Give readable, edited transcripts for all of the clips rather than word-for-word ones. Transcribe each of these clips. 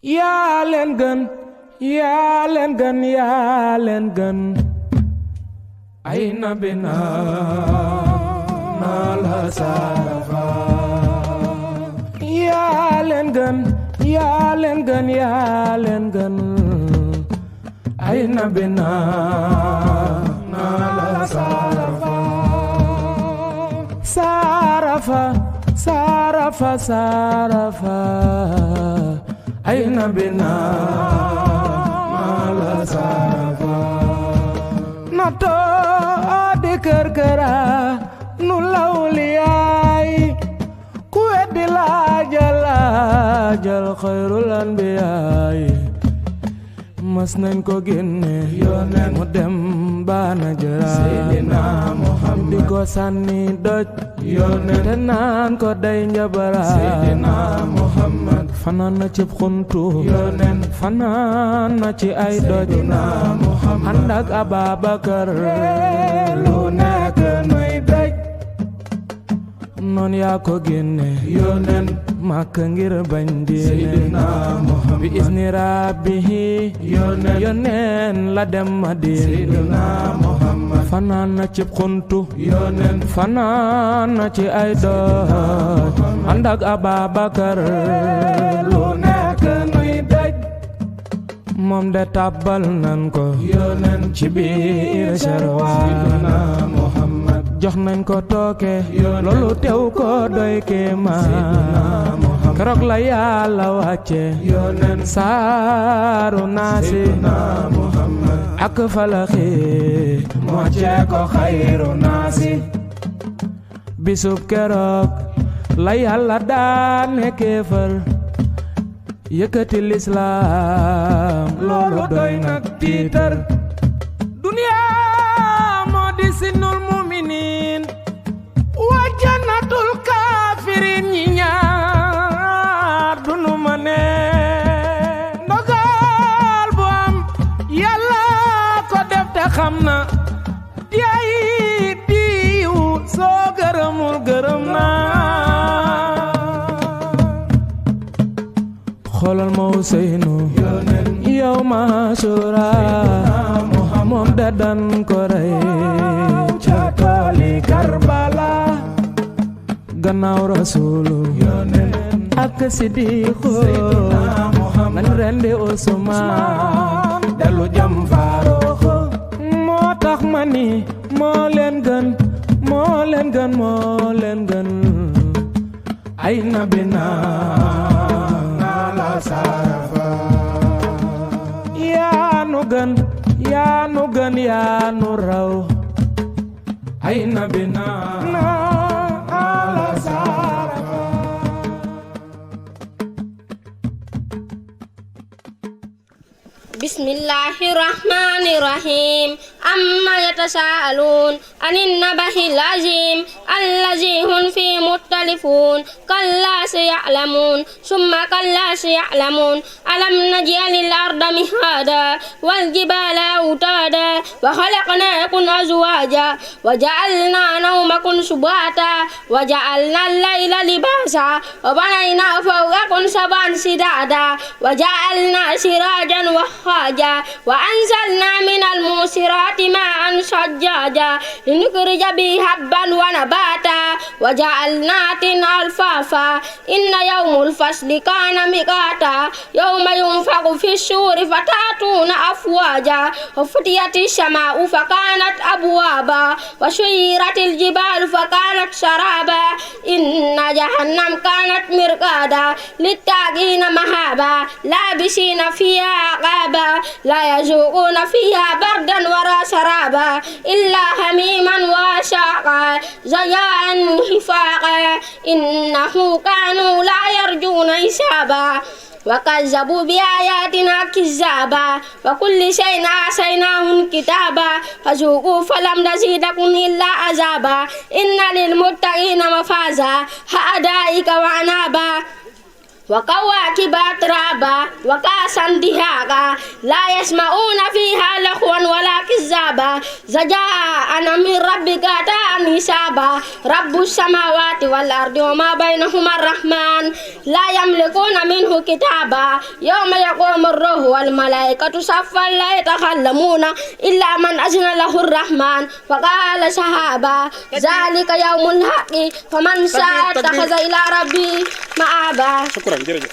yaa leen gën yaa leen gën yaa leen gën ay nabi naa la sarafa yaa leen gën yaa leen gën yaa leen gën ay nabi naa la sarafa sarafa sarafa sarafa ay nabi naa la sarafa nato di kër këra nu lawliyaay ku weddi laajal laajal xayrul anbiyaay mas nañ ko génne yónneen mu dem baana jëra Seydina Muhammad di ko sànni doj yónneen te naan ko day njabara Seydina Muhammad fanaan na ci xuntu yónneen fanaan na ci ay doj ànd ak Ababakar lu nekk nuy daj noon yaa ko génne yónneen Makka ngir bañ diine bi izni rabbihi yónneen la dem Madina fanaan na ci xuntu yónneen fanaan na ci ay doj ànd ak Ababakar lu nekk nuy daj moom de tàbbal nan ko yónneen ci biir Sharwaan jox nañ ko tooke loolu teew ko doy kéemaan keroog la Yàlla wàcce yónneen saaru naasi ak falaxi mu wàcce ko xayru naasi bisub keroog la Yàlla daane kéefar yëkkati lislaam loolu doy nag tiitar duniyaa moo di sinul muminin wa jannatul kaafiriin ñi ñaar dunu ma ne ndogal bu am Yàlla ko def te xam na diay diiw soo gërëmul gërëm naa xoolal ma Useynu yow ma Ashura moom da dan ko rey ca tooli Karbala gannaaw Rasulu ak Sidiqu nañ rendi Usmaan dellu jam Faaruq moo tax ma ni moo leen gën moo leen gën moo leen gën ay nabi naa la sarafa yaa nu gën yaa nu gën yaa nu raw ay nabi naa la sarafa Bismillahirrahmanirrahim amma yatasaalun anin nabahil azim allazi hum fi mukhtalifun kalla sayalamun summa kalla sayalamun alam naj'alil arda mihada wal jibala autada wa khalaqnakum azwaja wa ja'alna nawmakum subata wa ja'alna al-layla libasa wa banayna fawqakum sab'an shidada wa ja'alna sirajan wahhaja wa anzalna minal musirati ma'an sajjaja linukhrija bihi habban wa nabata wa ja'alna alfafa inna yawmul fasli kana miqata yawma yunfakhu fis-suri fatatuna afwaja wa futiyatish shama'u fakanat abwaba wa suyiratil jibalu fakanat saraba inna jahannam kanat mirqada littaqina mahaba labisina fiha aqaba la yazuquna fiha bardan wala sharaba illa hamiman wa shaqa zayaan hifaqa innahu kanu la yarjuna hisaba وكذبوا بآياتنا كذابا وكل شيء أحصيناه كتابا فذوقوا فلم نزيدكم إلا عذابا إن للمتقين مفازا حدائق وأعنابا وكواكب أترابا وكأسا دهاقا لا يسمعون فيها لغوا ولا كذابا جزاء من ربك عطاء نسابا رب السماوات والأرض وما بينهما الرحمن لا يملكون منه كتابا يوم يقوم الروح والملائكة صفا لا يتكلمون إلا من أذن له الرحمن فقال صحابا ذلك يوم الحق فمن شاء اتخذ إلى ربه مآبا. شكرا جزيلا.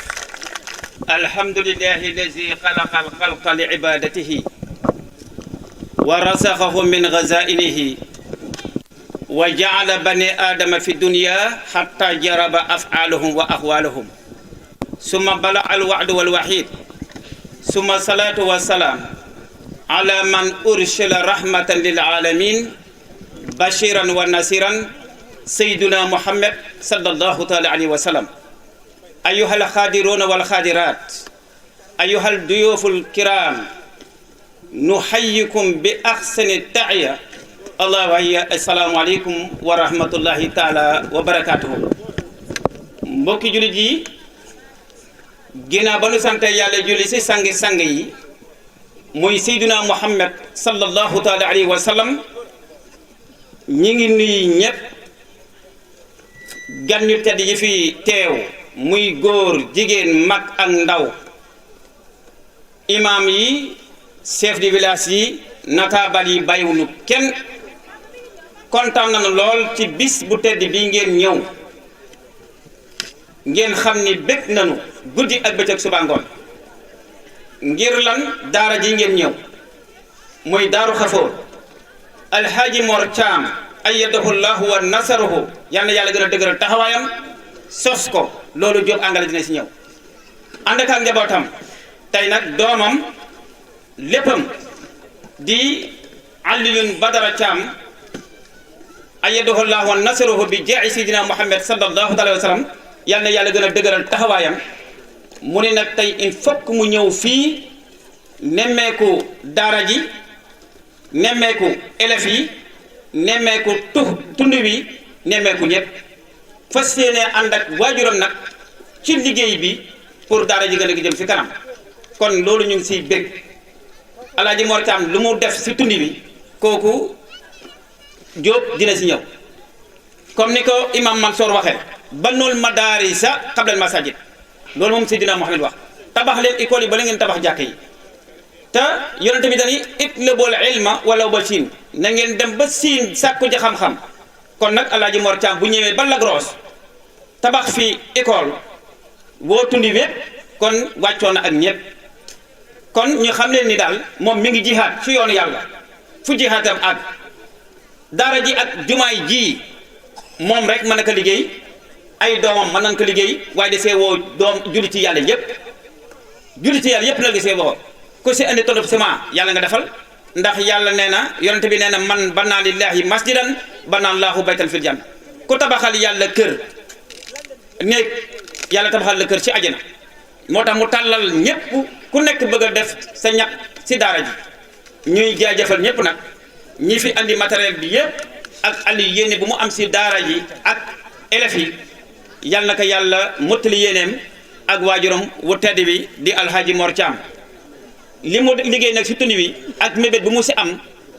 الحمد لله الذي خلق الخلق لعبادته ورزقه من غزائنه وجعل بني آدم في الدنيا حتى جرب أفعالهم وأقوالهم ثم بلغ الوعد والوحيد ثم الصلاة والسلام على من أرسل رحمة للعالمين بشيرا ونصيرا سيدنا محمد صلى الله تعالى عليه وسلم. أيها الخادرون والخادرات أيها الضيوف الكرام نحييكم بأحسن التحية الله وهي السلام عليكم ورحمة الله تعالى وبركاته. mbokki jullit yi ginnaaw ba nu sant yàlla julli ci sangi sang yi muy Seydina Muhammad sallallahu taala alayhi wa sallam ñi ngi nuyu ñëpp gan ñu tedd yi fi teew muy góor jigéen mag ak ndaw imam yi chef de village yi notable yi bàyyiwuñu kenn kontaan nañu lool ci bis bu tedd bi ngeen ñëw ngeen xam ni bëgg nañu guddi ak bëccëg suba ngoon ngir lan daara ji ngeen ñëw muy daaru xafoor alhaaji Mor Thiam ayyadahu llahu wa nasarahu yal na yàlla gën a dëgëral taxawaayam sos ko loolu Jóob Angale dina si ñëw ànd ak njabootam tey nag doomam léppam di Alioune Badara Thiam ayyadahu llahu wa nasarahu bi jaa'i sidina Muhammad sallallahu alayhi wa sallam yal na yàlla gën a dëgëral taxawaayam mu ne nag tey il faut que mu ñëw fii nemmeeku daara ji nemmeeku élèves yi nemmeeku tund wi nemmeeku ñëpp fas yéene ànd ak waajuram nag ci liggéey bi pour daara ji gën a jëm si kanam kon loolu ñu ngi siy bég Alaaji Mor Thiam lu mu def si tund wi kooku Jóob dina si ñëw comme ni ko imam Mansour waxee banul madarisa qabla al masajid loolu moom Seydina Muhammad wax tabax leen école yi ba la ngeen tabax jàkk yi te yonente bi dañuy itlabul ilma walaw ba siin na ngeen dem ba siin sàkku ji xam-xam kon nag Alaaji Mor Thiam bu ñëwee ba Lagros tabax fi école woo tundi wépp kon wàccoon na ak ñëpp kon ñu xam leen ni daal moom mi ngi jihaad fi yoonu yàlla fu jihaatam ak daara ji ak jumaay ji moom rek mën na ko liggéey ay doomam mën nañ ko liggéey waaye desee woo doom julliti yàlla yëpp julliti yàlla yëpp la gisee woo ku si indi tollu ciment yàlla nga defal ndax yàlla nee na yonente bi nee na man banaa lillahi masjidan banaa laahu baytan fil janna ku tabaxal yàlla kër néeg yàlla tabaxal la kër ci àjjana moo tax mu tàllal ñëpp ku nekk bëgg a def sa ñaq si daara ji ñuy jaajëfal ñëpp nag ñi fi andi matériel bi yëpp ak ali yéene bu mu am si daara ji ak élèves yi yal na ko yàlla mottali yéeneem ak waajuram wu tedd bi di alhaji Mor Thiam li mu liggéey nag si tund wi ak mébét bu mu si am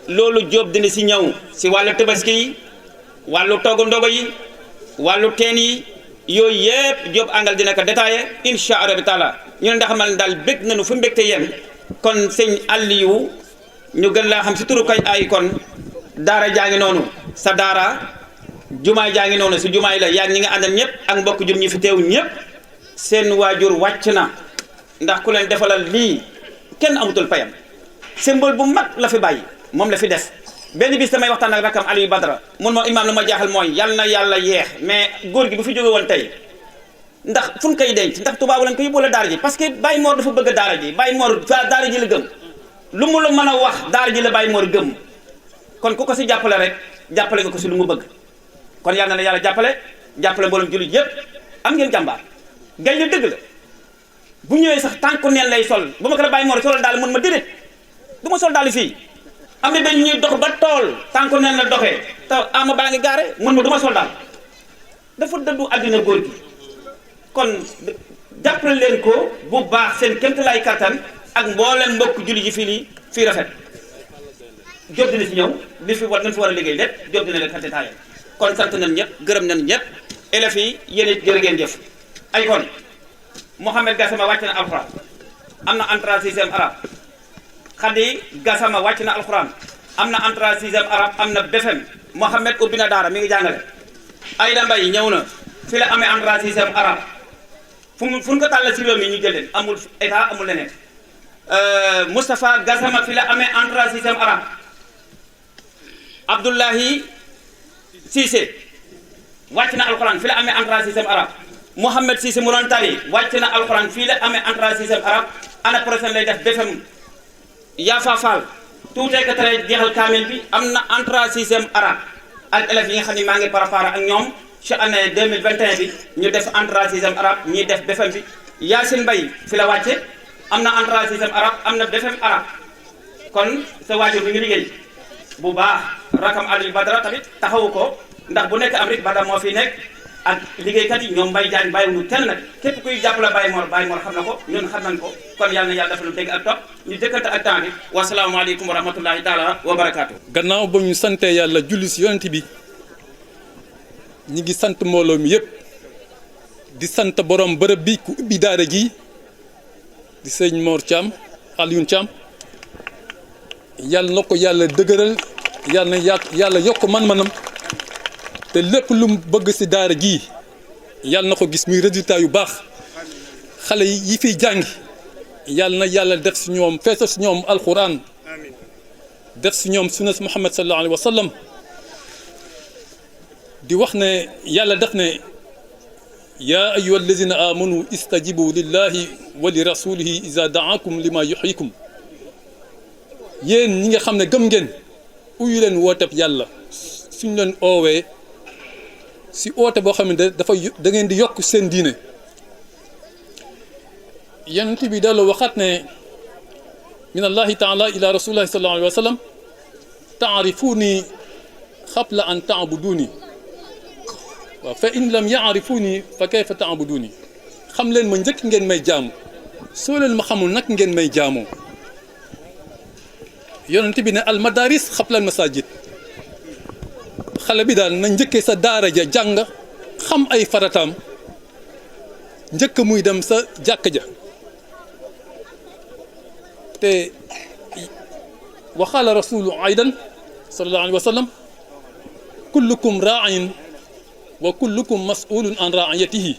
loolu Jóob dina si ñëw si wàllu tabaski yi wàllu togg ndogo yi wàllu teen yi yooyu yëpp Jóob Angale dina ko détaillé incha allah taala ñu ne ndax man daal bég nañu fu mbégte yem kon sëñ Aliou ñu gën laa xam si turu koy ay kon daara jaa ngi noonu sa daara jumaay jaa ngi noonu si jumaay la yaa ñi nga àndal ñëpp ak mbokk jur ñi fi teew ñëpp seen waajur wàcc na ndax ku leen defalal lii kenn amutul payam symbole bu mag la fi bàyyi moom la fi def benn bis damay waxtaan ak rakam Aliou Badara mun ma imaam lu ma jaaxal mooy yal na yàlla yeex mais góor gi bu fi jóge woon tey ndax fu ñu koy denc ndax tubaabu lañ ko yóbbu la daara ji parce que Baye Mor dafa bëgg daara ji Baye Mor daara ji la gëm lu mu la mën a wax daara ji la Baye Mor gëm kon ku ko si jàppale rek jàppale nga ko si lu mu bëgg kon yal na la yàlla jàppale mboolem jullit yëpp am ngeen jàmbaar gay la dëgg la bu ñëwee sax tànku neen lay sol bu ma ko la Baye Mor solal daal mun ma déedéet du ma sol daal fii am na benn ñuy dox ba tool tànku neen la doxee te ama baa ngi gaare mun ma du ma sol daal dafa dëddu àddina góor gi kon jàppale leen ko bu baax seen kéemtalaay kattan ak mboolem mbokk jullit yi fii rafet Diop dina si ñëw li fi war nañ fi war a liggéey lépp Diop dina leen ko détaillé kon sant nañ ñëpp gërëm nañ ñëpp élèves yi yéen it jërë ngeen jëf ay kon Mouhamed Gassama wàcc na alxuraan am na entrée sixième arabe Khady Gassama wàcc na alxuraan am na entrée sixième arabe am na BFEM Mouhamed ubbi na daara mi ngi jàngale Aïda Mbaye ñëw na fi la amee entrée sixième arabe fu ñu ko tàllal si réew mi ñu jël leen amul état amul leneen Moustapha Gassama fi la amee entrée sixième arabe Abdoulahi Cissé wàcc na alxuraan fi la amee entrée sixième arabe Mouhamed Cissé mu doon tari wàcc na alxuraan fii la amee entrée sixième arabe année prochaine lay def BFEM Yafa Fall tuutee ka tere jeexal kaamil bi am na entrée sixième arabe ak élèves yi nga xam ne maa ngi préparé ak ñoom ci année 2021 bi ñu def entrée sixième arabe ñuy def BFEM bi Yacine Mbaye fi la wàcce am na entrée sixième arabe am na BFEM arabe kon sa waajur bi ngi liggéey bu baax rakam Aliou Badara tamit taxawu ko ndax bu nekk Amérique Badara moo fi nekk ak liggéeykat yi ñoom Mbaye Diagne bàyyiwuñu kenn nag képp kuy jàppale Baye Mor xam na ko ñun xam nañ ko kon yàlla na yàlla dafa lu dégg ak topp ñu dëkkante ak temps bi wasalaamaaleykum wa rahmatullahi taala wa barakaatu. gannaaw ba ñu santee yàlla julli si yonent bi ñi ngi sant mbooloo mi yëpp di sant borom bërëb bi ku ubbi daara ji di sëñ Mor Thiam Alioune Thiam yàlla na ko yàlla dëgëral yàlla na yàlla yokk man-manam te lépp lu mu bëgg si daara ji yàlla na ko gis muy résultat yu baax xale yi fiy jàngi yàlla na yàlla def si ñoom feesal si ñoom alquran def si ñoom sunnas Muhammad sallallahu alayhi wa sallam di wax ne yàlla def ne yaa ayyuha allazina amanu istajibu lillahi wa li rasulihi iza daakum lima yuhyikum yéen ñi nga xam ne gëm ngeen uyu leen wooteb yàlla suñ leen oowee si oote boo xam ne dafa da ngeen di yokk seen diine yonent bi delloo waxaat ne min allahi taala ila rasulillahi sallallahu alayhi wa sallam taarifuni qabla an taabuduni waaw fa in lam yaarifuni fa kayfa taabuduni xam leen ma njëkk ngeen may jaamu soo leen ma xamul nag ngeen may jaamoo yonent bi ne al madaris qabla al masajid xale bi daal na njëkkee sa daara ja jàng xam ay farataam njëkk muy dem sa jàkk ja te waxaala rasulu aydan sallallahu alayhi wa sallam kullukum raain wa kullukum mas'ulun an raiyatihi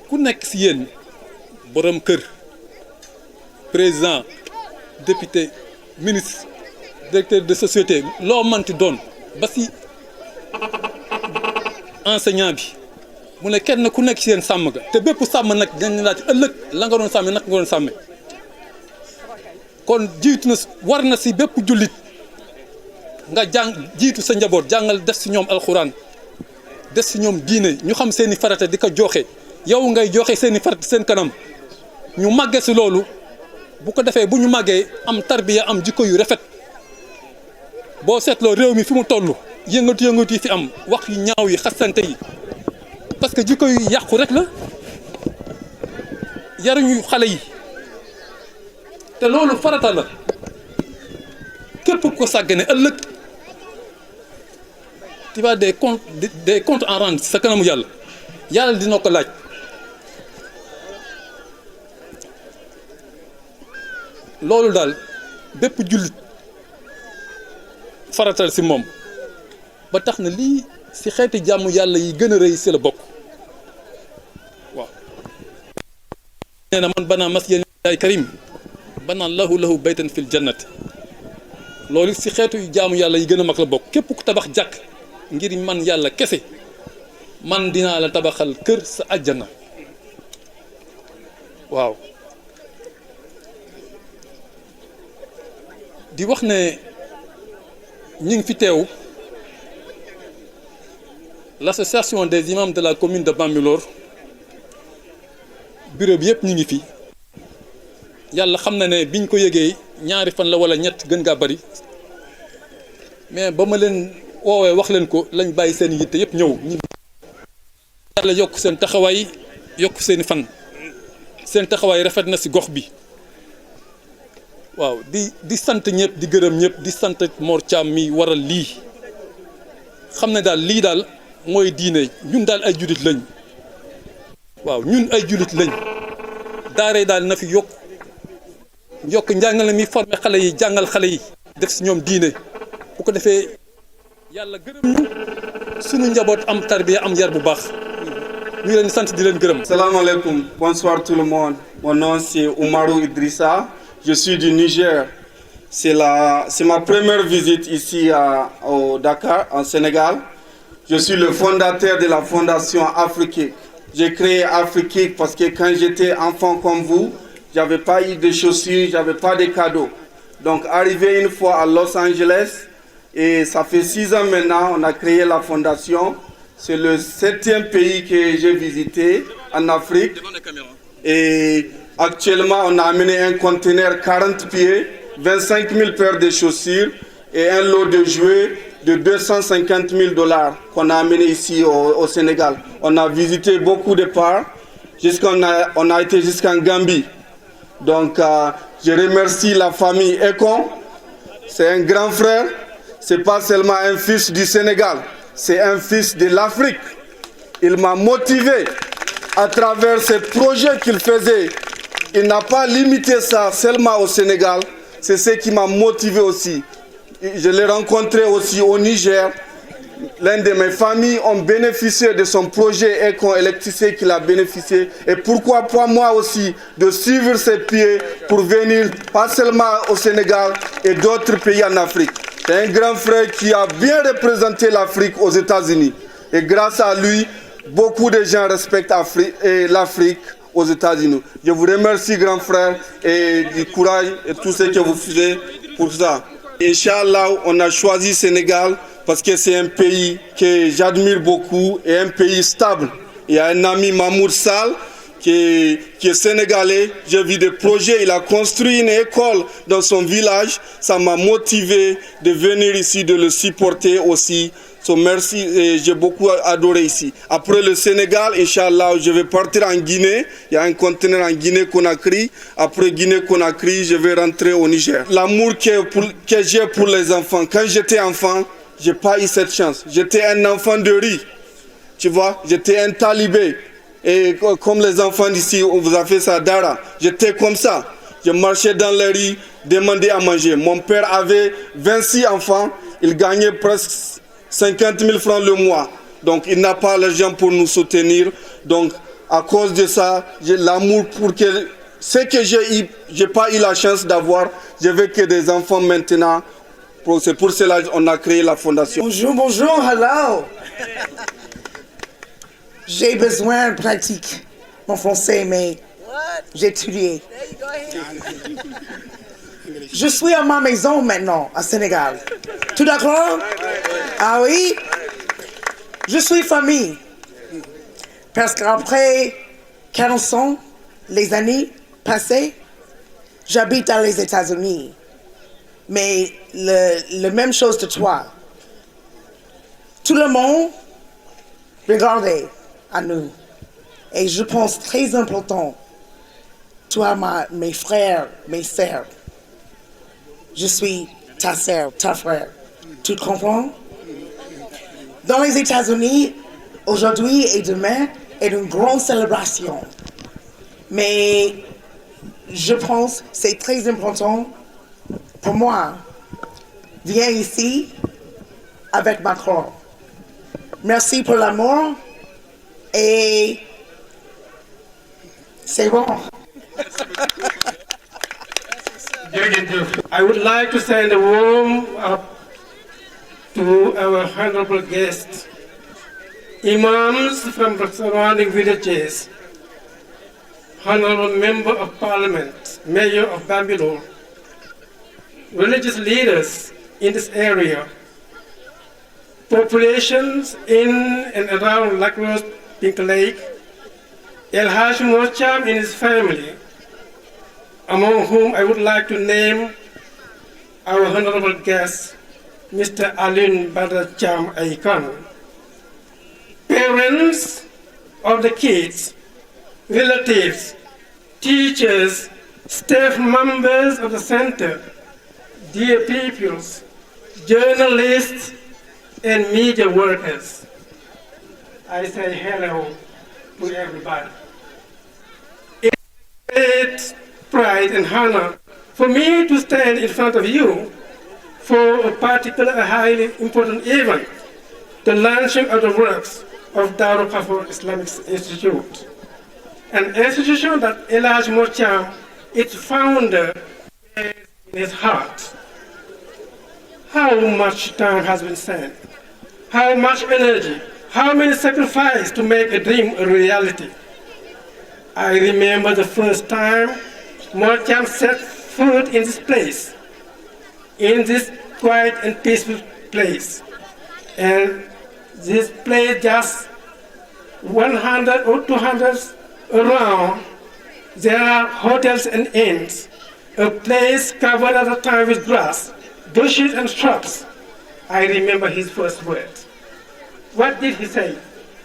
ku nekk si yéen borom kër président député ministre directeur de société loo manti doon ba si enseignant bi mu ne kenn ku nekk si yéen sàmm ga te bépp sàmm nag dañ laaj ëllëg la nga doon sàmme nag nga doon sàmme kon jiitu na war na si bépp jullit nga jàng jiitu sa njaboot jàngal def si ñoom alxuraan def si ñoom diine ñu xam seeni farata di ko joxe yow ngay joxe seeni farata seen kanam ñu màggee si loolu bu ko defee bu ñu màggee am tarbiya am jikko yu rafet boo seetloo réew mi fi mu toll yëngatu yi fi am wax yu ñaaw yi xasante yi parce que jikko yu yàqu rek la yaruñu xale yi te loolu farata la képp ko sàggane ëllëg tu vas des comptes en rendre sa kanamu yàlla dina ko laaj loolu daal bépp jullit faratal si moom ba tax na lii si xeeti jàmm yàlla yi gën a rëy si la bokk waaw nee na man banaa masjidan lillahi karim banaa lahu baytan fil jannati loolu si xeetu jaamu yàlla yi gën a mag la bokk képp ku tabax jàkk ngir man yàlla kese man dinaa la tabaxal kër sa àjjana waaw di wax ne ñi ngi fi teew l'association des imams de la commune de Bambilor bureau bi yëpp ñi ngi fi yàlla xam na ne biñ ko yëgee ñaari fan la wala ñett gën ngaa bari mais ba ma leen woowee wax leen ko lañ bàyyi seen yitte yëpp ñëw ñi yàlla yokk seen taxawaay yokk seeni fan seen taxawaay rafet na ci gox bi waaw di sant ñëpp di gërëm ñëpp di sant Mor Thiam mi waral lii xam ne daal lii daal mooy diine ñun daal ay julit lañ waaw ñun ay julit lañ daara daal na fi yokk njàngale mi formé xale yi jàngal xale yi def si ñoom diine bu ko defee yàlla gërëm ñu sunu njaboot am tarbiya am yar bu baax ñu leen sant di leen gërëm. Salam alaikum, bonsoir tout le monde. Mon nom c'est Oumarou Idrissa, je suis du Niger. C'est ma première visite ici au Dakar, en Sénégal. Je suis le fondateur de la fondation Afrique. J'ai créé Afrique parce que quand j'étais enfant comme vous, j'avais pas eu de chaussures, j'avais pas de cadeaux. Donc arrivé une fois à Los Angeles, et ça fait 6 ans maintenant, on a créé la fondation. C'est le 7e pays que j'ai visité en Afrique. Et actuellement, on a amené un conteneur 40 pieds, 25 000 paires de chaussures et un lot de jouets de 250 000 $ qu'on a amené ici au Sénégal. On a visité beaucoup de parts, on a été jusqu'en Gambie. Donc, je remercie la famille Ekon. C'est un grand frère. C'est pas seulement un fils du Sénégal, c'est un fils de l'Afrique. Il m'a motivé à travers ce projet qu'il faisait. Il n'a pas limité ça seulement au Sénégal. C'est ce qui m'a motivé aussi. Je l'ai rencontré aussi au Niger. L'un de mes familles ont bénéficié de son projet Ekon Électricité qu'il a bénéficié. Et pourquoi pas moi aussi de suivre ses pieds pour venir pas seulement au Sénégal et d'autres pays en Afrique. C'est un grand frère qui a bien représenté l'Afrique aux États-Unis. Et grâce à lui, beaucoup de gens respectent l'Afrique aux États-Unis. Je vous remercie, grand frère, et du courage et tout ce que vous faites pour ça. Inch'Allah, on a choisi Sénégal parce que c'est un pays que j'admire beaucoup et un pays stable. Il y a un ami, Mahmoud Sall, qui est sénégalais. J'ai vu des projets, il a construit une école dans son village. Ça m'a motivé de venir ici, de le supporter aussi. So, merci, et j'ai beaucoup adoré ici. Après le Sénégal, Inch'Allah, je vais partir en Guinée. Il y a un conteneur en Guinée-Conakry. Après Guinée-Conakry, je vais rentrer au Niger. L'amour que j'ai pour les enfants, quand j'étais enfant, je n'ai pas eu cette chance. J'étais un enfant de riz, tu vois, j'étais un talibé. Et comme les enfants d'ici, on vous a fait ça, Dara. J'étais comme ça. Je marchais dans les rues, demandais à manger. Mon père avait 26 enfants. Il gagnait presque 50 000 francs le mois. Donc, il n'a pas l'argent pour nous soutenir. Donc, à cause de ça, j'ai l'amour pour que ce que j'ai n'ai pas eu la chance d'avoir. Je veux que des enfants maintenant. C'est pour cela qu'on a créé la fondation. Bonjour, bonjour, hello. J'ai besoin de pratique mon français, mais j'ai étudié. Je suis à ma maison maintenant, à Sénégal. Tout d'accord? Ah oui? Je suis famille. Parce qu'après 40 ans, les années passées, j'habite dans les États-Unis. Mais la même chose de toi. Tout le monde regardait à nous. Et je pense très important, toi, mes frères, mes sœurs. Je suis ta sœur, ta frère. Tu comprends? Dans les États-Unis, aujourd'hui et demain est une grande célébration. Mais je pense que c'est très important pour moi. Viens ici avec Macron. Merci pour l'amour et c'est bon. I would like to send a warm up to our honorable guests, imams from the surrounding villages, honorable member of parliament, mayor of Bambilor, religious leaders in this area, populations in and around Lagos, Pink Lake, El Haj Mor Thiam and his family, among whom I would like to name our honorable guest, Mr. Alun Badar Thiam Aikon, parents of the kids, relatives, teachers, staff members of the center, dear pupils, journalists, and media workers, I say hello to everybody. It's great pride and honor for me to stand in front of you for a particular highly important event, the launching of the works of Darul Khafor Islamic Institute, an institution that El Hadj Mor Thiam, its founder, has in his heart. How much time has been spent, how much energy, how many sacrifices to make a dream a reality. I remember the first time Mor Thiam set foot in this place, in this quiet and peaceful place. And this place just 100 or 200 around, there are hotels and inns, a place covered at a time with grass, bushes and shrubs. I remember his first words. What did he say?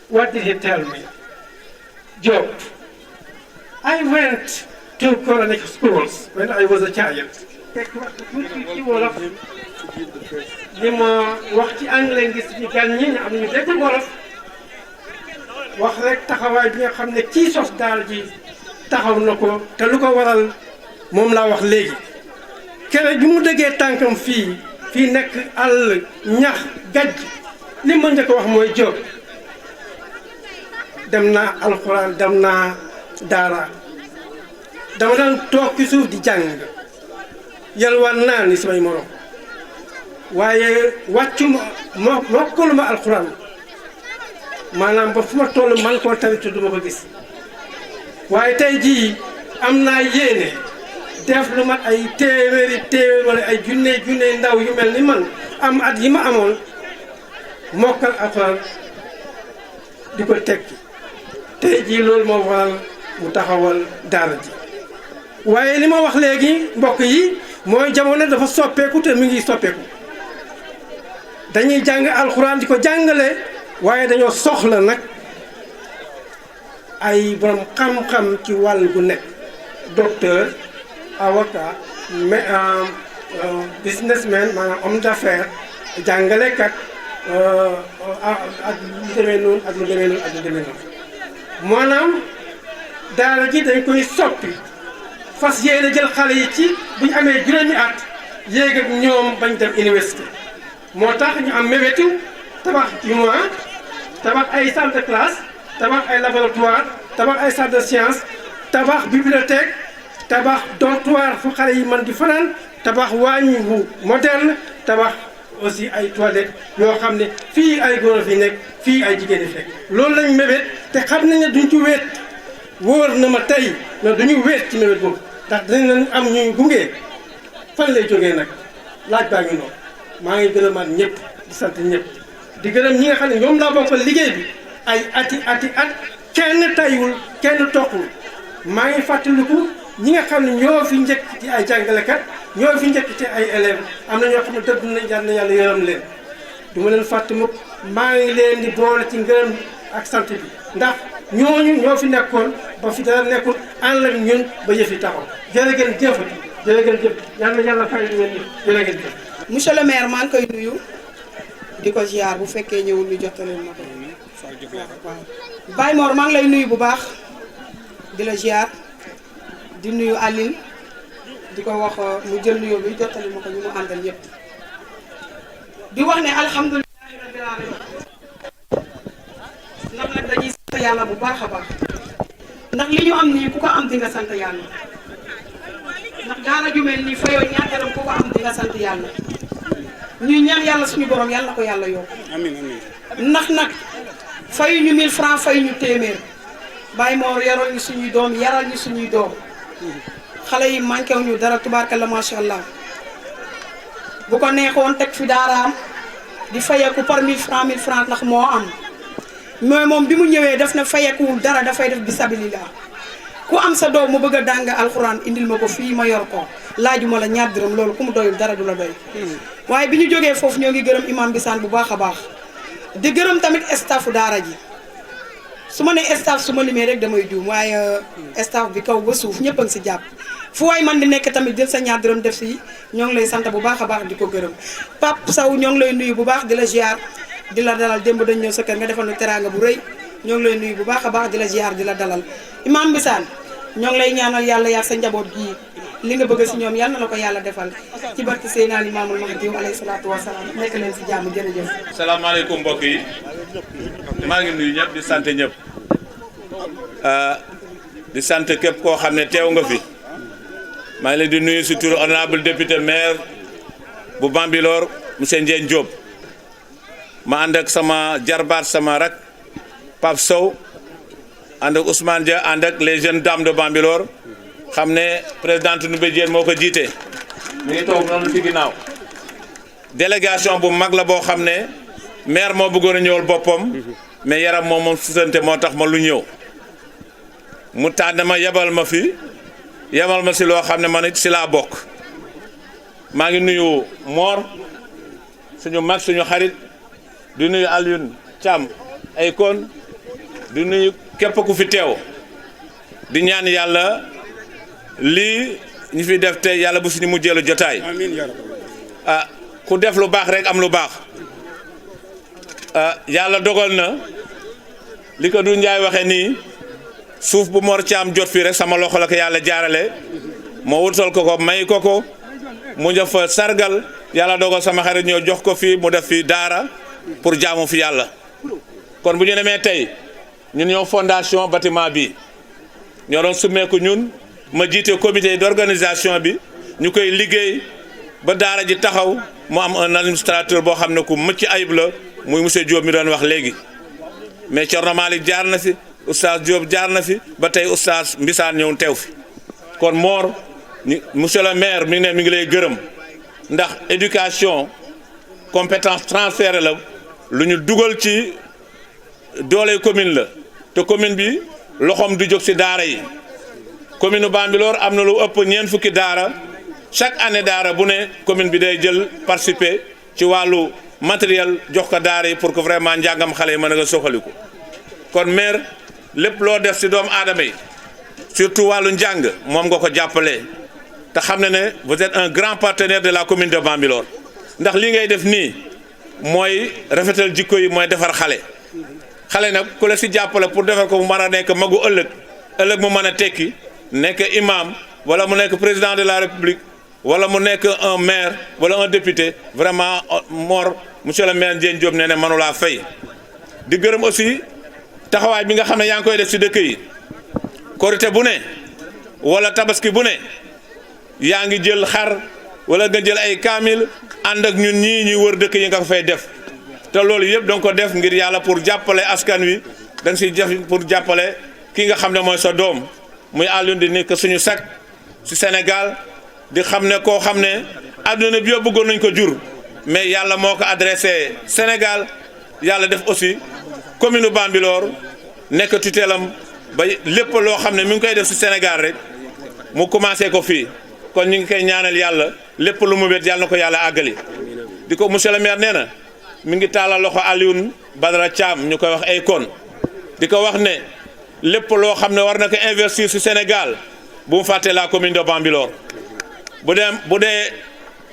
What did he tell me? Job, I went to Quranic schools when I was a child. li ma wax ci anglais ngis ci gan ñi am ñu dégg wolof wax rek taxawaay bi nga xam ne kii sos daal ji taxaw na ko te lu ko waral moom laa wax léegi kere bi mu déggee tànkam fii nekk àll ñax gajj li ma njëkk wax mooy Jóob dem naa alxuraan dem naa daara dama daan toog ci suuf di jàng yalwaan naa ni samay morom waaye wàccuma mokkaluma alxuraan maanaam ba fu ma toll man koo tamit du ma ko gis waaye tey jii am naa yéene def lu mat ay téeméer wala ay junne ndaw yu mel ni man am at yi ma amoon mokkal alxuraan di ko tekki tey jii loolu moo waral mu taxawal daara ji waaye li ma wax léegi mbokk yi mooy jamono dafa soppeeku te mi ngi soppeeku dañuy jàng alxuraan di ko jàngale waaye dañoo soxla nag ay borom xam-xam ci wàll gu nekk docteur avocat businessman maanaam homme d'affaires jàngalekat ak lu demee noonu ak lu demee noonu ak lu demee noonu maanaam daara ji dañ koy soppi fas yéene jël xale yi ci bu ñu amee juróomi at yéeg ak ñoom bañ dem université moo tax ñu am mébétu tabax jumaa tabax ay salle de classe tabax ay laboratoire tabax ay salle de science tabax bibliothèque tabax dortoir fu xale yi mën di fanaan tabax waañ bu moderne tabax aussi ay toilettes yoo xam ne fii ay góor fi nekk fii ay jigéen fi nekk loolu lañ mébét te xam nañ ne duñ ci wéet wóor na ma tey mais duñu wéet ci mébét boobu ndax dinañ leen am ñuy gunge fan lay jógee nag laaj baa ngi noonu maa ngi gërëmaat ñëpp di sant ñëpp di gërëm ñi nga xam ne ñoom laa bokkal liggéey bi ay at kenn tayiwul kenn toqul maa ngi fàttaliku ñi nga xam ne ñoo fi njëkk ci ay jàngalekat ñoo fi njëkk ci ay élèves am na ñoo xam ne dëgg nañ yàlla na yàlla yërëm leen du ma leen fàtte mukk maa ngi leen di boole ci ngërëm ak sant bi ndax ñooñu ñoo fi nekkoon ba fi dara nekkul ànd ak ñun ba yëf yi taxaw jërë ngeen jëfati jërë ngeen jëf yàlla na yàlla fay leen ni jërë ngeen jëf. monsieur le maire maa ngi koy nuyu di ko ziar bu fekkee ñëwul ñu jottaleen ma ko waaw Baye Mor maa ngi lay nuyu bu baax di la ziar di nuyu Aline di ko wax mu jël nuyoo bi jottali ma ko ñu mu àndal yëpp di wax ne alhamdulilahi rabbil alamin ndax nag dañuy sant yàlla bu baax a baax ndax li ñu am nii ku ko am di nga sant yàlla ndax daara ju mel nii fayoo ñaar dërëm ku ko am di nga sant yàlla ñuy ñaan yàlla suñu borom yàlla na ko yàlla yokk amiin amiin ndax nag fayu ñu 1000 francs fayu ñu téeméer Baye Mor yaral ñu suñuy doom yaral ñu suñuy doom xale yi manqué wu ñu dara tubaarkalla macha allah bu ko neexoon teg fi daaraam di fayeeku par 1000 francs ndax moo am mais moom bi mu ñëwee daf na fayeekuwul dara dafay def bi sabilillah ku am sa doom mu bëgg a dàng alxuraan indil ma ko fii ma yor ko laajuma la ñaar dërëm loolu ku mu doyul dara du la doy waaye bi ñu jógee foofu ñoo ngi gërëm imam Bisaan bu baax a baax di gërëm tamit staffu daara ji su ma nee staff su ma limee rek damay juum waaye staff bi kaw ba suuf ñëpp a ngi si jàpp fu waay man di nekk tamit jël sa ñaar dërëm def si ñoo ngi lay sant bu baax a baax di ko gërëm Pape Sow ñoo ngi lay nuyu bu baax di la ziar di la dalal démb dañ ñëw sa kër nga defal nu teraanga bu rëy ñoo ngi lay nuyu bu baax a baax di la ziar di la dalal Imam Mbissane ñoo ngi lay ñaanal yàlla yaag sa njaboot gii li nga bëgg si ñoom yal na la ko yàlla defal ci barke Seydina Limaamul Mahdi alayhi salaatu wa salaam nekk leen si jàmm jërëjëf. salaamaaleykum mbokk yi maa ngi nuyu ñëpp di sant ñëpp di sant képp koo xam ne teew nga fi maa ngi leen di nuyu si turu honorable député maire bu Bambilor monsieur Ndiène Diop ma ànd ak sama jarbaat sama rak Pape Sow ànd ak Ousmane Dia ànd ak les jeunes dames de Bambilor xam ne présidente Ndoumbe Diène moo ko jiite mi ngi toog noonu ci ginnaaw délégation bu mag la boo xam ne maire moo bëggoon a ñëwal boppam mais yaram moom futante moo tax ma lu ñëw mu tànn ma yebal ma fi yebal ma si loo xam ne man it si laa bokk maa ngi nuyu Mor suñu mag suñu xarit di nuyu Alioune Thiam ay kon di nuyu képp ku fi teew di ñaan yàlla lii ñu fi def tey yàlla bu suñu mujjeelu jotaay ah ku def lu baax rek am lu baax yàlla dogal na li ko du Njaay waxe nii suuf bu Mor Thiam jot fii rek sama loxo la ko yàlla jaarale moo wutal ko may ko mu def fa sargal yàlla dogal sama xarit ñoo jox ko fii mu def fi daara pour jaamu fi yàlla kon bu ñu demee tey ñun ñoo fondation bâtiment bi ñoo doon summeeku ñun ma jiite comité d'organisation bi ñu koy liggéey ba daara ji taxaw mu am un administrateur boo xam ne ku mucc ayib la muy monsieur Diop mi doon wax léegi mais Thierno Malick jaar na fi oustaz Diop jaar na fi ba tey oustaz Mbissane ñëw teew fi kon Mor monsieur le maire mi ngi lay gërëm ndax éducation compétence transférée la lu ñu dugal ci doole commune la te commune bi loxoom du jóg si daara yi commune Bambilor am na lu ëpp ñeent fukki daara chaque année daara bu ne commune bi day jël participer ci wàllu matériel jox ko daara yi pour que vraiment njàngam xale yi mën a soxaliku kon maire lépp loo def si doomu aadama yi surtout wàllu njàng moom nga ko jàppale te xam ne vous êtes un grand partenaire de la commune de Bambilor ndax li ngay def nii mooy rafetal jikko yi mooy defar xale nag ku la si jàppale pour defar ko mu mën a nekk magu ëllëg mu mën a tekki nekk imam wala mu nekk président de la république wala mu nekk un maire wala un député vraiment Mor monsieur le maire Ndiène Diop nee na mënulaa fay di gërëm aussi taxawaay bi nga xam ne yaa ngi koy def si dëkk yi korité bu ne wala tabaski bu ne yaa ngi jël xar wala nga jël ay kaamil ànd ak ñun ñii ñuy wër dëkk yi nga ko fay def te loolu yëpp danga ko def ngir yàlla pour jàppale askan wi da nga siy def pour jàppale ki nga xam ne mooy sa doom muy Alioune di nekk suñu sac si Sénégal di xam ne koo xam ne àdduna bi yëpp bëggoon nañ ko jur mais yàlla moo ko adressé Sénégal yàlla def aussi commune Bambilor nekk tutelam ba lépp loo xam ne mi ngi koy def si Sénégal rek mu commencé ko fii kon ñu ngi koy ñaanal yàlla lépp lu mu wét yàlla na ko yàlla àggali di ko monsieur le maire nee na mi ngi taalal loxo Alioune Badara Thiam ñu koy wax ay kon di ko wax ne lépp loo xam ne war na ko investir si Sénégal bu mu fàtte la commune de Bambilor bu dee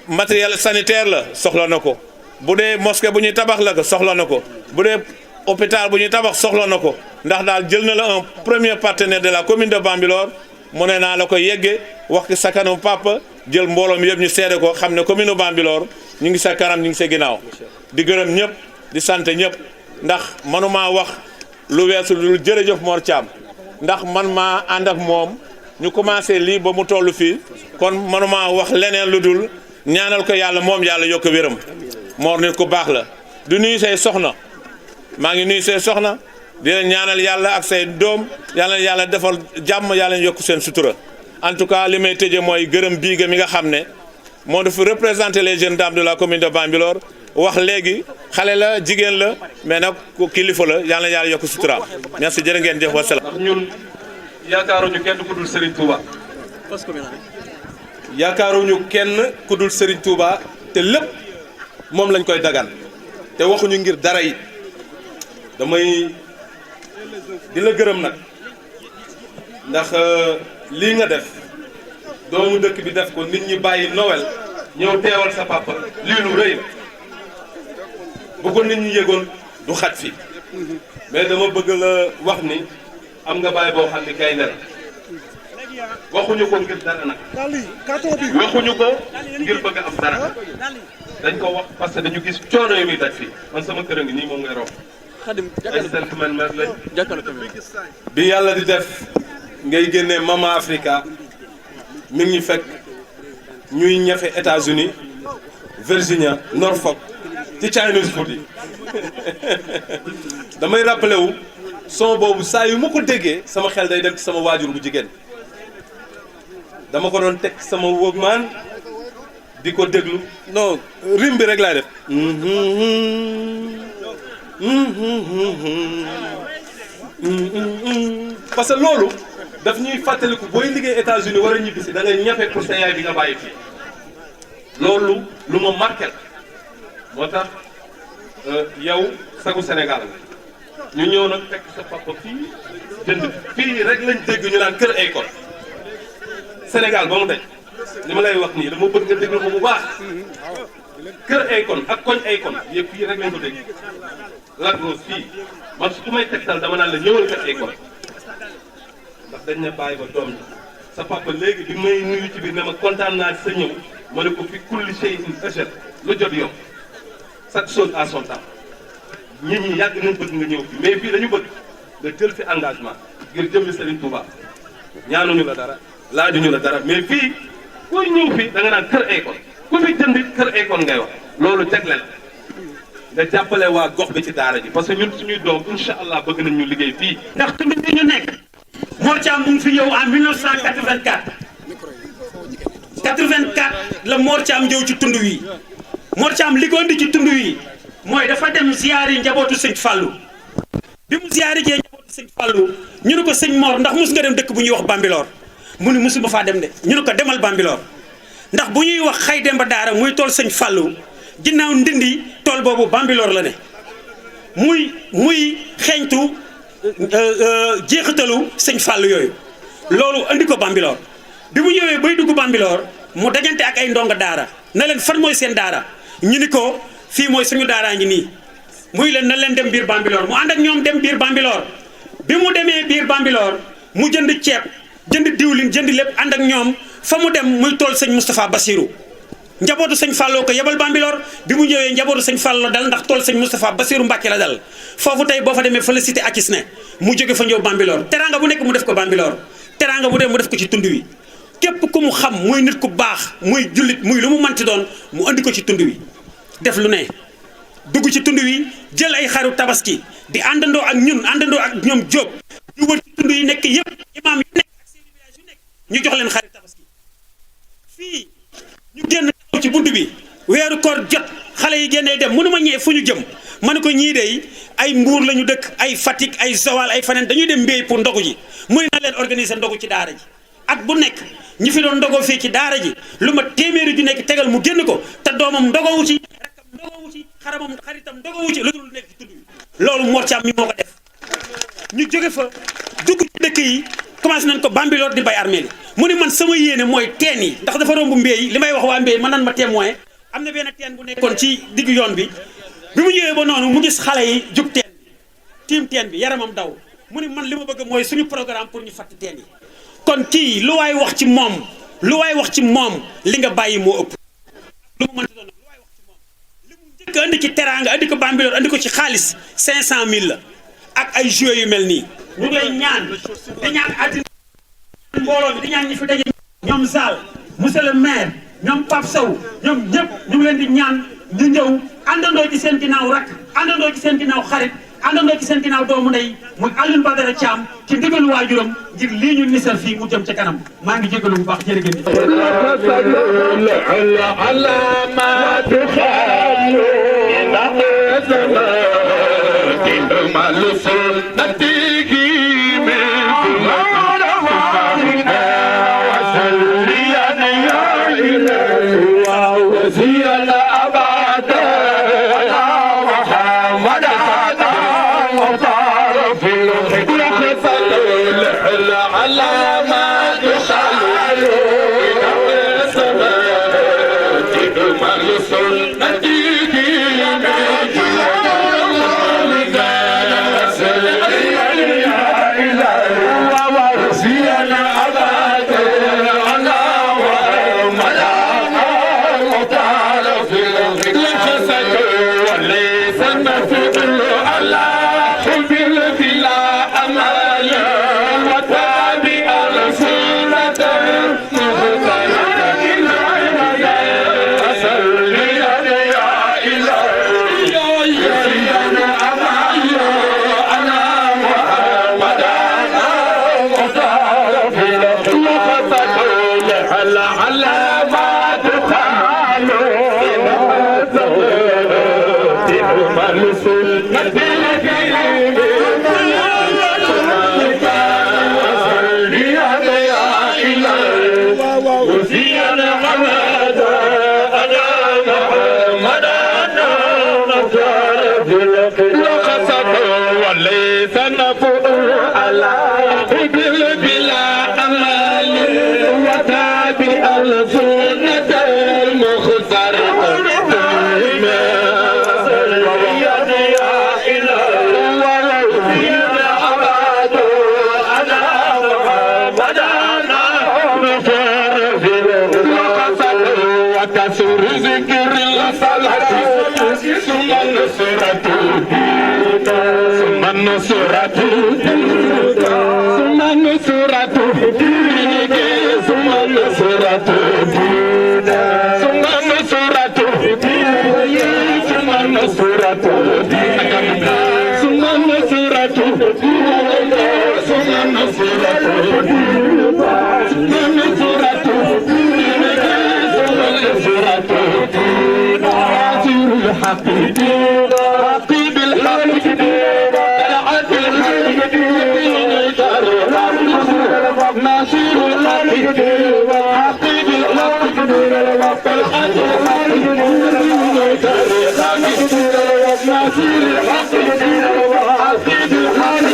matériel sanitaire la soxla na ko bu dee mosquée bu ñuy tabax la ko soxla na ko bu dee hôpital bu ñuy tabax soxla na ko ndax daal jël na la un premier partenaire de la commune de Bambilor mu ne naa la ko yegge wax ki sa kanam papa jël mbooloo mi yëpp ñu seede ko xam ne commune Bambilor ñu ngi sa kanam ñu ngi sa ginnaaw di gërëm ñëpp di sant ñëpp ndax manuma wax lu weesu lu jërëjëf Mor Thiam ndax man maa ànd ak moom ñu commencé lii ba mu toll fii kon manuma wax leneen lu dul ñaanal ko yàlla moom yàlla yokk wéram Mor nit ku baax la du nuyu say soxna maa ngi nuyu say soxna di leen ñaanal yàlla ak say doom yàlla defal jàmm yàlla yokk seen sutura en tout cas li may tëjee mooy gërëm biige mi nga xam ne moo dafa représenter les jeunes dames de la commune de Bambilor wax léegi xale la jigéen la mais nag ku kilifa la yàlla yokk sutura merci jërë ngeen jëf wasalaam. ñun yaakaaruñu kenn ku dul Serigne Touba yaakaaruñu kenn ku dul Serigne Touba te lépp moom lañ koy dagan te waxuñu ngir dara yi damay di la gërëm nag ndax lii nga def doomu dëkk bi def ko nit ñi bàyyi Noël ñëw teewal sa papa lii lu rëy bu ko nit ñi yëgoon du xat fi mais dama bëgg la wax ni am nga baay boo xam ni gaynde la waxuñu ko ngir dara nag waxuñu ko ngir bëgg am dara dañ ko wax parce que dañu gis coono yi muy daj fii man sama kër a ngi nii moom ngay romb ay gentleman mer lañ bi yàlla di def ngay génnee Mama Africa mi ngi ñu fekk ñuy ñafe États-Unis Virginia Norfolk ci Chinese food yi damay rappelé wu son boobu saa yu ma ko déggee sama xel day dem ci sama waajur bu jigéen dama ko doon teg sama Walkman di ko déglu non rim bi rek laay def parce que loolu daf ñuy fàttaliku booy liggéey États-Unis war a ñibbisi da ngay ñafe pour sa yaay bi nga bàyyi fii loolu lu ma marqué moo tax yow sagu Sénégal ñu ñëw nag fekk sa papa fii jënd fii rek lañ dégg ñu naan kër Akon Sénégal ba mu daj li ma lay wax nii dama bëgg nga déglu ko bu baax kër Akon ak koñ Akon yëpp fii rek lañ ko dégg Lac Rose fii man su may tegtal dama naan la ñëwal kër Akon ndax dañ ne bàyyi ba doom ji sa papa léegi bi may nuyu ci biir ne ma kontaan naa sa ñëw ma ne ko fi kulli shay'in ajal lu jot yow chaque chose à son temps nit ñi yàgg nañ bëgg nga ñëw fi mais fii dañu bëgg nga jël fi engagement ngir jëmmi Serigne Touba ñaanuñu la dara laajuñu la dara mais fii kuy ñëw fii da nga naan kër Akon ku fi jënd kër Akon ngay wax loolu jagle la nga jàppale waa gox bi ci daara ji parce que ñun suñuy doom incha allah bëgg nañ ñu liggéey fii. ndax tund bi ñu nekk Mor Thiam mu ngi fi ñëw en 1984 la Mor Thiam ñëw ci tund wi Mor Thiam li ko indi ci tund wi mooy dafa dem ziyaari njabootu sëñ Fallou bi mu ziyaari jee njabootu sëñ Fallou ñu ne ko sëñ Mor ndax mus nga dem dëkk bu ñuy wax Bambilor mu ne musuma faa dem de ñu ne ko demal Bambilor ndax bu ñuy wax xay Demba Daara muy tool sëñ Fallou ginnaaw ndindi tool boobu Bambilor la ne muy xeeñtu jeexitalu sëñ Fallou yooyu loolu andi ko Bambilor bi mu ñëwee bay dugg Bambilor mu dajante ak ay ndongo daara na leen fan mooy seen daara ñu ni ko fii mooy suñu daaraa ngi nii muy leen na leen dem biir Bambilor mu ànd ak ñoom dem biir Bambilor bi mu demee biir Bambilor mu jënd ceeb jënd diwlin jënd lépp ànd ak ñoom fa mu dem muy tool sëñ Moustapha Bassirou njabootu sëñ Fallou ko yebal Bambilor bi mu ñëwee njabootu sëñ Fallou dal ndax tool sëñ Moustapha Bassirou Mbacke la dal foofu tey boo fa demee fa la cité Akis ne mu jóge fa ñëw Bambilor teranga bu nekk mu def ko Bambilor teranga bu dem mu def ko ci tund wi képp ku mu xam muy nit ku baax muy jullit muy lu mu manti doon mu andi ko ci tund wi def lu ne dugg ci tund wi jël ay xaru tabaski di àndandoo ak ñun àndandoo ak ñoom Jóob di wër ci tund yi nekk yëpp imaam yu nekk ak seen village yu nekk ñu jox leen xaru tabaski fii ñu génn taw ci bunt bi weeru koor jot xale yi génnee dem mënu ma ñëwee fu ñu jëm ma ne ko ñii dey ay Mbuur la ñu dëkk ay Fatick ay Joal ay faneen dañuy dem mbéy pour ndogu ji muy na leen organiser ndogu ci daara ji at bu nekk ñi fi doon ndogoo fii ci daara ji lu ma téeméeri ju nekk tegal mu génn ko te doomam ndogowu ci rakkam ndogowu ci xaritam ndogowu ci lu dul nekk ci tudd bi loolu Mor Thiam mi moo ko def ñu jóge fa dugg ci dëkk yi commencé nañ ko Bambilor di bay armée li mu ne man sama yéene mooy teen yi ndax dafa romb mbéy li may wax waa mbéy man nan ma témoin am na benn teen bu nekkoon ci diggu yoon bi bi mu ñëwee ba noonu mu gis xale yi jub teen bi tiim teen bi yaramam daw mu ne man li ma bëgg mooy suñu programme pour ñu fatt teen yi kon kii lu waay wax ci moom li nga bàyyi moo ëpp lu mu mënti doon lu waay wax ci moom li mu njëkk andi ci teraanga andi ko Bambilor andi ko ci xaalis 500000 la ak ay jouets yu mel nii ñu ngi lay ñaan di ñaan àddina mbooloo bi di ñaan ñi fi daje ñoom Zal monsieur le maire ñoom Pape Sow ñoom ñëpp ñu ngi leen di ñaan ñu ñëw àndandoo ci seen ginnaaw rak àndandoo ci seen ginnaaw xarit àndandoo ci seen ginnaaw doomu ndey muy Alioune Badara Thiam ci ndigalu waajuram ngir lii ñu nisal fii mu jëm ca kanam maa ngi jégalu bu baax jërë ngeen على ما تخلوا نفضل على حب بلا أمال وتابع السنة وليس نفضل على حب بلا أمال وتابع السنة المختارة وكسر ذكر الصلاة ثم النصرة ثم النصرة ثم النصرة ثم النصرة ثم النصرة ثم النصرة ثم النصرة ثم حقيب الحق طلعت الحق ناصر الحق حقيب الحق طلعت الحق ناصر الحق حقيب الحق طلعت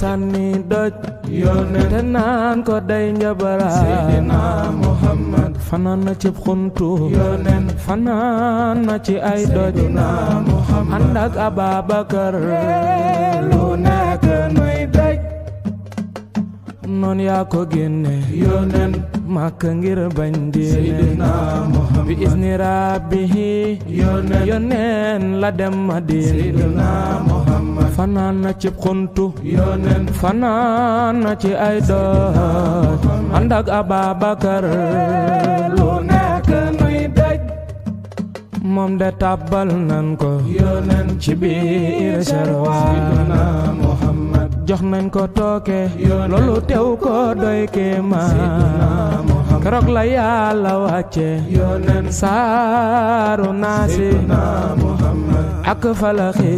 Sani doj yonente naan ko day njabara Seydina Muhammad fanaan na ci xuntu yonen fanaan na ci ay doj ànd ak Ababakar lu nekk nuy daj noon yaa ko génne yonen Makka ngir bañ diine bi isni rabbihi yonen la dem Madina fanaan na ci xuntu yonen fanaan na ci ay doj ànd ak Ababakar lu nekk nuy daj moom de tàbbal nan ko yonen ci biir serwaan jox nañ ko tooke loolu teew ko doy kéemaan keroog la Yàlla wàcce yonen saaru naasi ak falaxi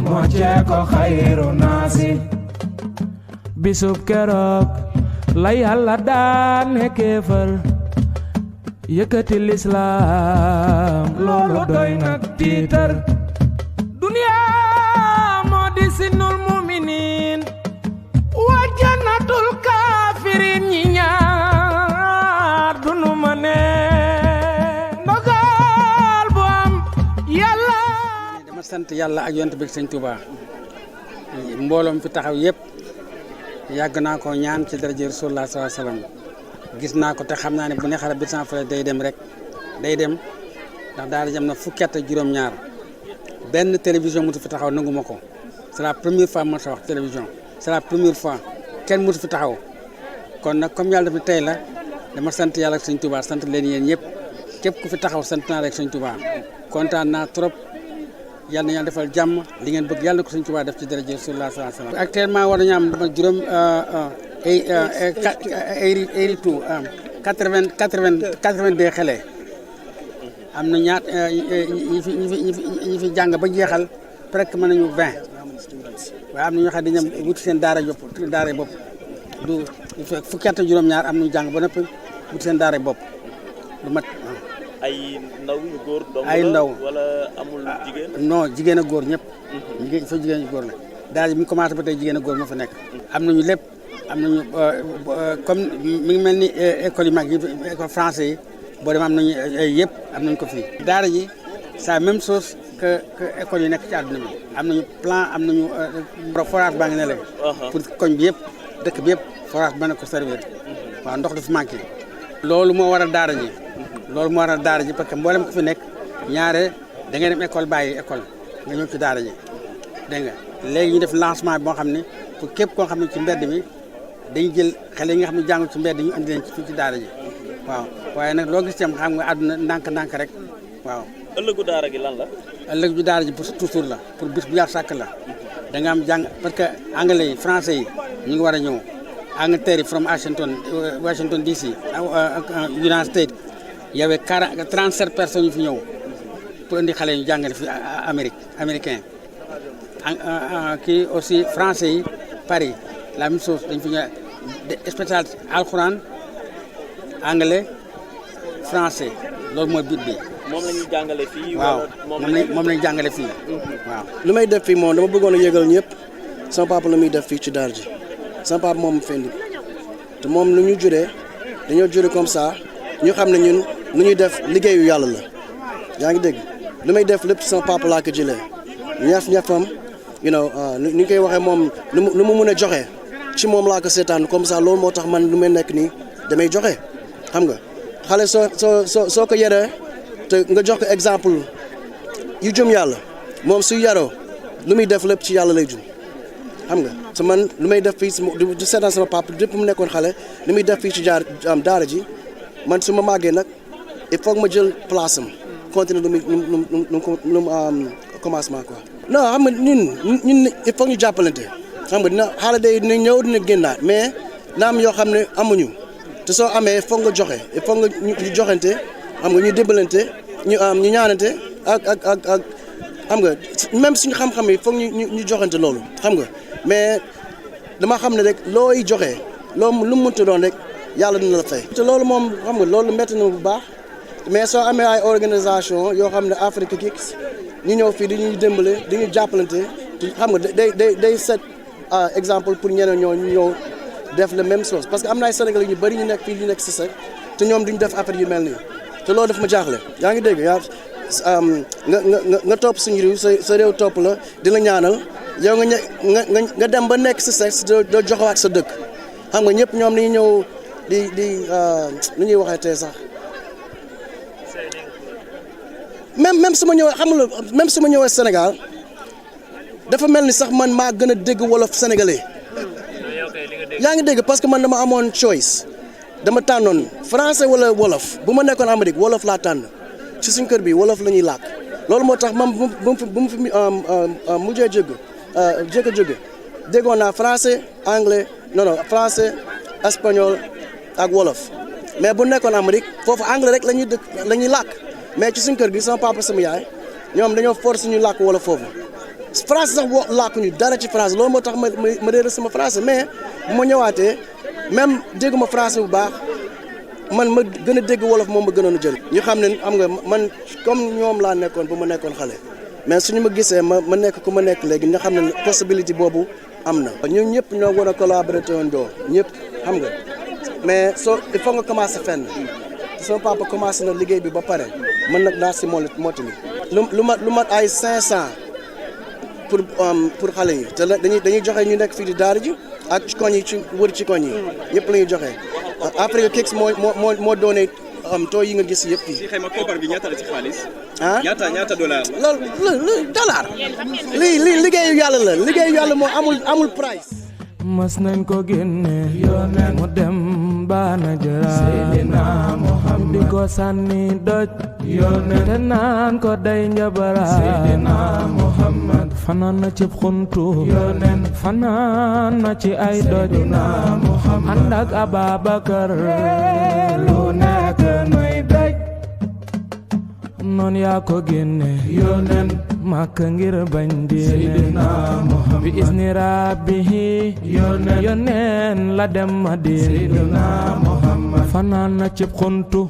mocce ko xayru naasi bisub keroog la Yàlla daane kéefër yëkkati lislaam loolu doy nag tiitar duniya moo di sinul muminin wa jannatul kafirin ñi ñaar dunu ma ne ndogal bu am Yàlla dama sant Yàlla ak yonent bi Sëñ Tuubaa mbooloom fi taxaw yëpp yàgg naa ko ñaan ci daraja Rasulullah sallallahu alayhi wasallam gis naa ko te xam naa ne bu ne xara bi sans frais day dem rek day dem ndax daal jam na fukki at ak juróom-ñaar benn télévision mutu fi taxaw nangu ma ko c'est la première fois ma sa wax télévision c'est la première fois kenn mutu fi taxaw kon nag comme yàlla def tey la dama sant yàlla ak Sëñ Tuubaa sant leen yéen ñëpp képp ku fi taxaw sant naa rek Sëñ Tuubaa kontaan naa trop yàlla na yàlla defal jàmm li ngeen bëgg yàlla na ko Sëñ Tuubaa def ci daraja Rasulullah sallallahu alayhi wasallam actuellement war nañu am dama juróom 82 xale am na ñaat ñi fi jàng ba jeexal presque mën nañu 20 waaye am na ñoo xam ne dañu wuti seen daara bopp du fukki at ak juróom-ñaar am nañu jàng ba noppi wuti seen daara bopp du mat. ay ndaw yu góor dong ay ndaw wala amul jigéen. non jigéen ak góor ñëpp. jigéen fa jigéen ak góor la daara ji mi commencé ba tey jigéen ak góor moo fa nekk. am nañu lépp am nañu comme mi ngi mel ni école yu mag yi école français yi boo dem am nañu yëpp am nañu ko fii. daara ji c'est la même chose que école yi nekk ci àdduna bi am nañu plan am nañu forage baa ngi ne la. pour koñ bi yëpp dëkk bi yëpp forage ba na ko servir waaw ndox du fi manqué. loolu moo waral daara ji. loolu moo waral daara ji parce que mboolem ku fi nekk ñaare da ngay dem école bàyyi école nga ñëw ci daara ji dégg nga léegi ñu def lancement bi moo xam ne pour képp koo xam ne ci mbedd mi dañu jël xale yi nga xam ne jàngu ci mbedd ñu andi leen ci fii ci daara ji waaw waaye nag loo gis tam xam nga àdduna ndànk-ndànk rek waaw. ëllëgu daara gi lan la. ëllëgu daara ji pour toujours la pour bis bu yàlla sàkk la da nga am jàng parce que anglais yi français yi ñu ngi war a ñëw Angleterre yi from Washington DC United States y avait 37 personnes yu fi ñëw pour indi xale yu jàngale fi américain kii aussi français yi Paris la même chose dañ fi ñëw spécial alxuraan anglais français loolu mooy but bi. moom la ñuy jàngale fii. waaw moom la ñuy jàngale fii waaw. lu may def fii moom dama bëggoon a yëgal ñëpp sama papa la muy def fii ci daara ji sama papa moom fendi te moom nu ñu juree dañoo juree comme ça ñu xam ne ñun nu ñuy def liggéeyu yàlla la yaa ngi dégg lu may def lépp sama papa laa ko jëlee ñafam ni ñu koy waxee moom lu mu mun a joxe ci moom laa ko seetaan comme ça loolu moo tax man lu may nekk nii damay joxe xam nga xale soo ko yaree te nga jox ko exemple yu jëm yàlla moom su yaroo lu muy def lépp ci yàlla lay jum xam nga te man lu may def fii di seetaan sama papa depuis mu nekkoon xale lu muy def fii ci daara ji man su ma màggee nag il faut que ma jël place am continuer lu mu commencement quoi. non xam nga ñun il faut ñu jàppalante xam nga dina xale day dina ñëw dina génnaat mais na am yoo xam ne amuñu te soo amee foog nga joxe il faut nga ñu joxante xam nga ñu dimbalante ñu ñaanante ak xam nga même suñu xam-xam yi foog ñu joxante loolu xam nga mais dama xam ne rek looy joxe loo lu mu mënti doon rek yàlla dina la fay. te loolu moom xam nga loolu métti na bu baax mais soo amee ay organisation yoo xam ne Afrique Kids ñu ñëw fii di ñuy dimbale di ñu jàppalante xam nga day set exemple pour ñeneen ñoo ñu ñëw def la même chose parce que am na ay Sénégalais ñu bëri ñu nekk fii ñu nekk si sax te ñoom duñ def affaire yu mel nii te loolu daf ma jaaxle yaa ngi dégg yaa nga topp suñu réew sa réew topp la di la ñaanal yow nga dem ba nekk sa sexe doo joxewaat sa dëkk xam nga ñëpp ñoom ni ñëw di nu ñuy waxee tey sax même su ma ñëwee xam nga même su ma ñëwee Sénégal dafa mel ni sax man maa gën a dégg wolof sénégalais yaa ngi dégg parce que man dama amoon choice dama tànnoon français wala wolof bu ma nekkoon Amérique wolof laa tànn ci suñ kër bi wolof la ñuy làkk loolu moo tax man bu mu fi mujjee jóge déggoon naa français anglais non français espagnol ak wolof mais bu nekkoon Amérique foofu anglais rek la ñuy làkk mais ci suñ kër gi sama papa sama yaay ñoom dañoo force ñu làkk wolof foofu français sax làkkuñu dara ci français loolu moo tax ma réer sama français mais bu ma ñëwaatee même dégguma français bu baax man ma gën a dégg wolof moom ma gënoon a jël ñu xam ne am nga man comme ñoom laa nekkoon ba ma nekkoon xale mais suñu ma gisee ma nekk ku ma nekk léegi nga xam ne possibilité boobu am na ñun ñëpp ñoo war a collaborer woon doo ñëpp xam nga mais il faut nga commencer fenn sama papa commencé na liggéey bi ba pare mën nag naa si mottali lu mat ay 500 pour xale yi te dañuy joxe ñu nekk fii di daara ji ak ci koñ yi ci wër ci koñ yi yëpp la ñuy joxe après Kix moo doone tooy yi nga gis yëpp fii. si xayma koppar bi ñaata la ci xaalis. ah ñaata dollar. loolu dollar lii liggéeyu yàlla la liggéeyu yàlla moo amul price. mas nañ ko génne mu dem baana jëra Seydina Muhammad di ko sànni doj te naan ko day njabara Seydina Muhammad fanaan na ci xuntu fanaan na ci ay doj ànd ak Ababakar lu nekk nuy daj noon yaa ko génne Makka ngir bañ diine bi isni rabbihi yoneen la dem Madina fanaan na ci xuntu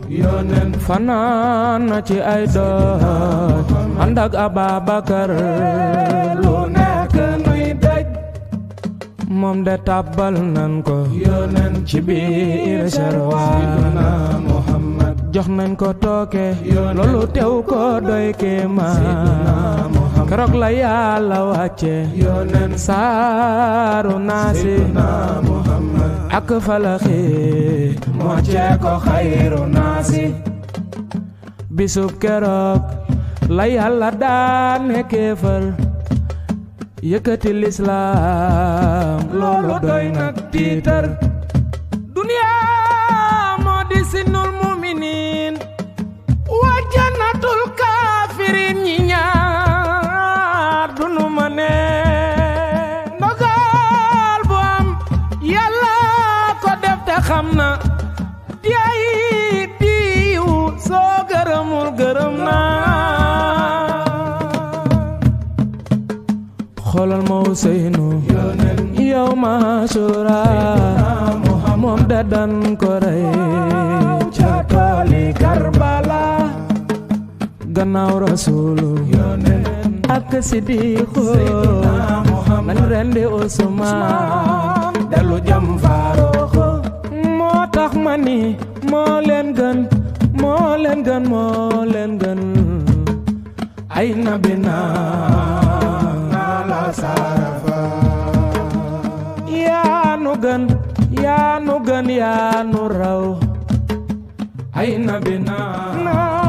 fanaan na ci ay doj ànd ak Ababakar lu nekk nuy daj moom de tàbbal nan ko ci biir sarwaan jox nañ ko tooke loolu teew ko doy kéemaan keroog la yàlla wàcce saaru naasi ak falaxi wàcce ko xayru naasi bisub keroog la yàlla daane kéefar yëkkati lislaam loolu doy nag tiitar duniyaa moo di sinul muminin wa jannatul kaafirin ñi ñaar dunu ma ne ndogal bu am yàlla ko def te xam na diay diiw soo gërëmul gërëm na xoolal ma Useynu yow ma Ashura moom da dan ko rey ca tooli Karbala gannaaw Rasulu ak Sidiqu nañ rendi Usmaan delu jam Faaruq moo tax ma ni moo leen gën ay nabi naa la sarafa yaa nu gën yaa nu raw ay nabi naa